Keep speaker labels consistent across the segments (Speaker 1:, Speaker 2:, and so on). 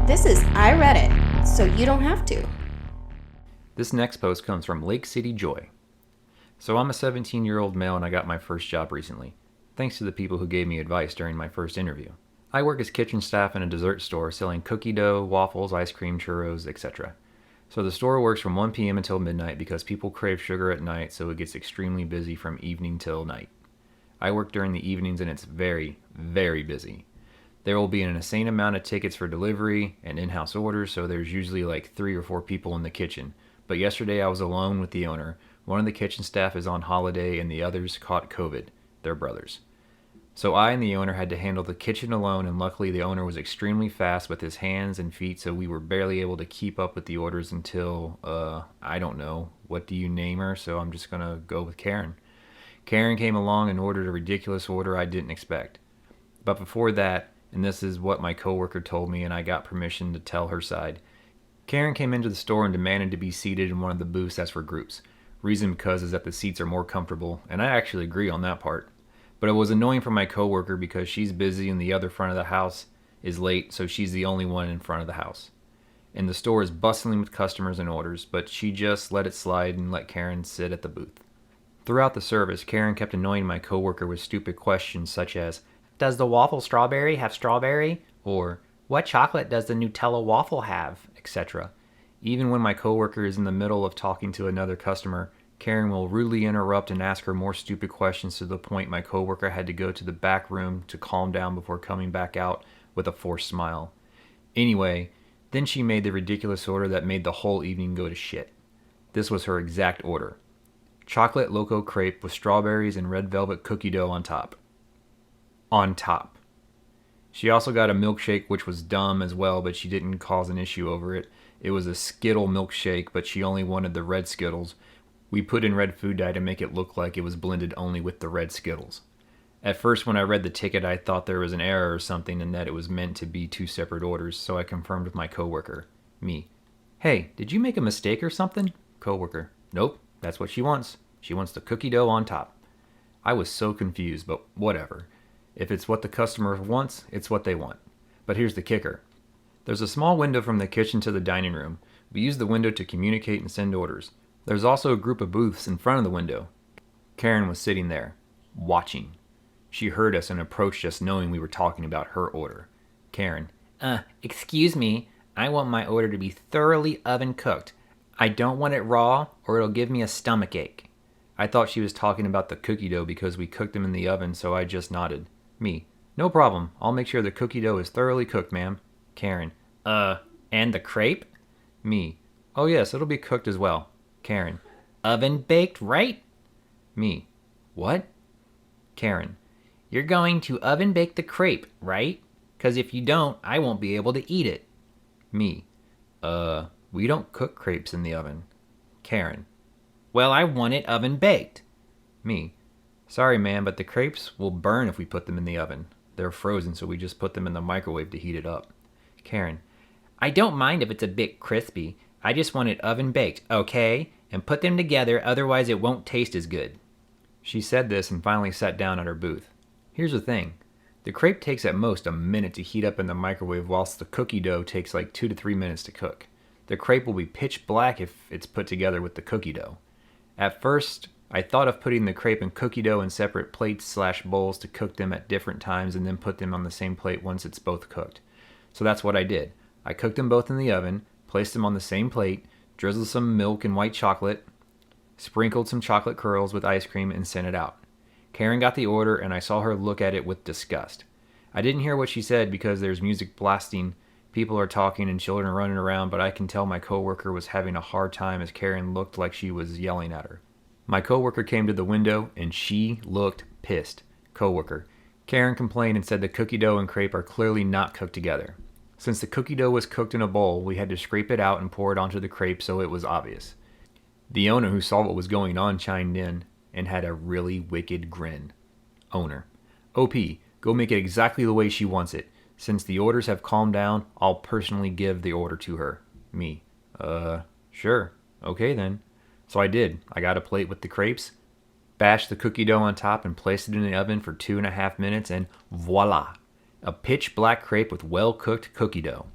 Speaker 1: This is I read it, so you don't have to.
Speaker 2: This next post comes from Lake City Joy. So I'm a 17-year-old male and I got my first job recently, thanks to the people who gave me advice during my first interview. I work as kitchen staff in a dessert store selling cookie dough, waffles, ice cream, churros, etc. So the store works from 1 p.m. until midnight because people crave sugar at night, so it gets extremely busy from evening till night. I work during the evenings and it's very, very busy. There will be an insane amount of tickets for delivery and in-house orders, so there's usually like 3 or 4 people in the kitchen. But yesterday I was alone with the owner. One of the kitchen staff is on holiday and the others caught COVID. They're brothers. So I and the owner had to handle the kitchen alone, and luckily the owner was extremely fast with his hands and feet, so we were barely able to keep up with the orders until, I don't know, what do you name her? So I'm just gonna go with Karen. Karen came along and ordered a ridiculous order I didn't expect. But before that, and this is what my coworker told me and I got permission to tell her side, Karen came into the store and demanded to be seated in one of the booths that's for groups. Reason because is that the seats are more comfortable, and I actually agree on that part. But it was annoying for my coworker because she's busy and the other front of the house is late, so she's the only one in front of the house. And the store is bustling with customers and orders, but she just let it slide and let Karen sit at the booth. Throughout the service, Karen kept annoying my coworker with stupid questions such as, "Does the waffle strawberry have strawberry?" Or, "What chocolate does the Nutella waffle have?" etc. Even when my coworker is in the middle of talking to another customer, Karen will rudely interrupt and ask her more stupid questions to the point my coworker had to go to the back room to calm down before coming back out with a forced smile. Anyway, then she made the ridiculous order that made the whole evening go to shit. This was her exact order. Chocolate Loco crepe with strawberries and red velvet cookie dough on top. On top. She also got a milkshake, which was dumb as well, but she didn't cause an issue over it. It was a Skittle milkshake, but she only wanted the red Skittles. We put in red food dye to make it look like it was blended only with the red Skittles. At first, when I read the ticket, I thought there was an error or something and that it was meant to be 2 separate orders, so I confirmed with my coworker. Me. "Hey, did you make a mistake or something?" Coworker. "Nope, that's what she wants. She wants the cookie dough on top." I was so confused, but whatever. If it's what the customer wants, it's what they want. But here's the kicker. There's a small window from the kitchen to the dining room. We use the window to communicate and send orders. There's also a group of booths in front of the window. Karen was sitting there, watching. She heard us and approached us knowing we were talking about her order. Karen. Excuse me, I want my order to be thoroughly oven cooked. I don't want it raw or it'll give me a stomach ache. I thought she was talking about the cookie dough because we cooked them in the oven, so I just nodded. Me. "No problem. I'll make sure the cookie dough is thoroughly cooked, ma'am." Karen. And the crepe? Me. "Oh yes, it'll be cooked as well." Karen. "Oven baked, right?" Me. "What?" Karen. "You're going to oven bake the crepe, right? 'Cause if you don't, I won't be able to eat it." Me. We don't cook crepes in the oven." Karen. "Well, I want it oven baked." Me. "Sorry, ma'am, but the crepes will burn if we put them in the oven. They're frozen, so we just put them in the microwave to heat it up." Karen. "I don't mind if it's a bit crispy. I just want it oven baked, okay? And put them together, otherwise it won't taste as good." She said this and finally sat down at her booth. Here's the thing. The crepe takes at most a minute to heat up in the microwave, whilst the cookie dough takes like 2 to 3 minutes to cook. The crepe will be pitch black if it's put together with the cookie dough. At first, I thought of putting the crepe and cookie dough in separate plates/bowls to cook them at different times and then put them on the same plate once it's both cooked. So that's what I did. I cooked them both in the oven, placed them on the same plate, drizzled some milk and white chocolate, sprinkled some chocolate curls with ice cream, and sent it out. Karen got the order and I saw her look at it with disgust. I didn't hear what she said because there's music blasting, people are talking and children running around, but I can tell my coworker was having a hard time as Karen looked like she was yelling at her. My coworker came to the window and she looked pissed. Coworker. Karen complained and said the cookie dough and crepe are clearly not cooked together. Since the cookie dough was cooked in a bowl, we had to scrape it out and pour it onto the crepe, so it was obvious. The owner, who saw what was going on, chimed in and had a really wicked grin. Owner. "OP, go make it exactly the way she wants it. Since the orders have calmed down, I'll personally give the order to her." Me. Sure. Okay then. So I did. I got a plate with the crepes, bashed the cookie dough on top, and placed it in the oven for 2.5 minutes, and voila! A pitch black crepe with well-cooked cookie dough.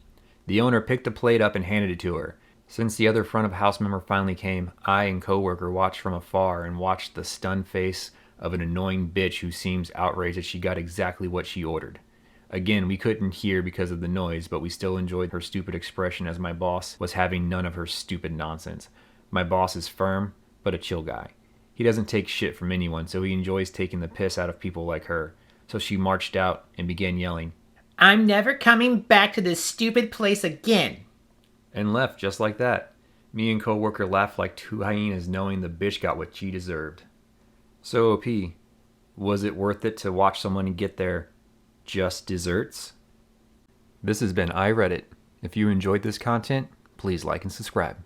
Speaker 2: The owner picked the plate up and handed it to her. Since the other front of house member finally came, I and coworker watched from afar and watched the stunned face of an annoying bitch who seems outraged that she got exactly what she ordered. Again, we couldn't hear because of the noise, but we still enjoyed her stupid expression as my boss was having none of her stupid nonsense. My boss is firm, but a chill guy. He doesn't take shit from anyone, so he enjoys taking the piss out of people like her. So she marched out and began yelling,
Speaker 3: "I'm never coming back to this stupid place again,"
Speaker 2: and left just like that. Me and coworker laughed like two hyenas knowing the bitch got what she deserved. So OP, was it worth it to watch someone get their just desserts? This has been I Read It. If you enjoyed this content, please like and subscribe.